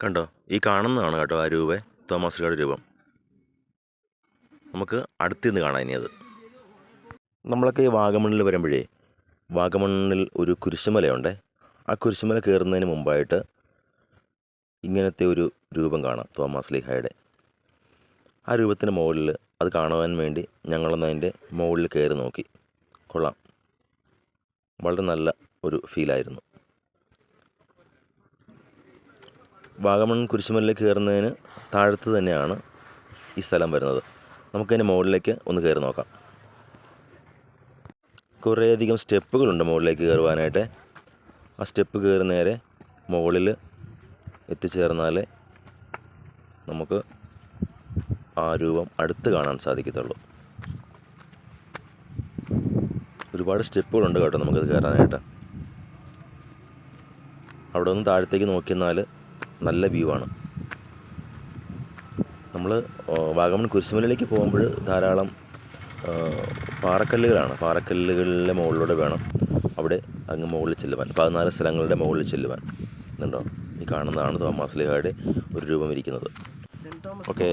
കണ്ടോ, ഈ കാണുന്നതാണ് കേട്ടോ ആ രൂപേ തോമസ് ലീഹയുടെ രൂപം. നമുക്ക് അടുത്തുനിന്ന് കാണാം ഇനി അത്. നമ്മളൊക്കെ ഈ വാഗമണ്ണിൽ വരുമ്പോഴേ വാഗമണ്ണിൽ ഒരു കുരിശുമലയുണ്ട്. ആ കുരിശുമല കയറുന്നതിന് മുമ്പായിട്ട് ഇങ്ങനത്തെ ഒരു രൂപം കാണാം, തോമസ് ലീഹയുടെ. ആ രൂപത്തിന് മുകളിൽ അത് കാണുവാൻ വേണ്ടി ഞങ്ങളൊന്ന് അതിൻ്റെ മുകളിൽ കയറി നോക്കി. കൊള്ളാം, വളരെ നല്ല ഒരു ഫീലായിരുന്നു. വാഗമൺ കുരിശുമലയിൽ കയറുന്നതിന് താഴത്ത് തന്നെയാണ് ഈ സ്ഥലം വരുന്നത്. നമുക്കതിൻ്റെ മുകളിലേക്ക് ഒന്ന് കയറി നോക്കാം. കുറേയധികം സ്റ്റെപ്പുകളുണ്ട് മുകളിലേക്ക് കയറുവാനായിട്ട്. ആ സ്റ്റെപ്പ് കയറി നേരെ മുകളിൽ എത്തിച്ചേർന്നാൽ നമുക്ക് ആ രൂപം അടുത്ത് കാണാൻ സാധിക്കത്തുള്ളൂ. ഒരുപാട് സ്റ്റെപ്പുകളുണ്ട് കേട്ടോ നമുക്കത് കയറാനായിട്ട്. അവിടെ നിന്ന് താഴത്തേക്ക് നോക്കിയെന്നാൽ നല്ല വ്യൂ ആണ്. നമ്മൾ വാഗമൺ കുരിശുമലയിലേക്ക് പോകുമ്പോൾ ധാരാളം പാറക്കല്ലുകളാണ്. പാറക്കല്ലുകളിലെ മുകളിലൂടെ വേണം അവിടെ അങ്ങ് മുകളിൽ ചെല്ലുവാൻ, 14 സ്ഥലങ്ങളുടെ മുകളിൽ ചെല്ലുവാൻ. എന്നുണ്ടോ, ഈ കാണുന്നതാണ് തോമസ് ലീഹയുടെ ഒരു രൂപം ഇരിക്കുന്നത്. ഓക്കെ,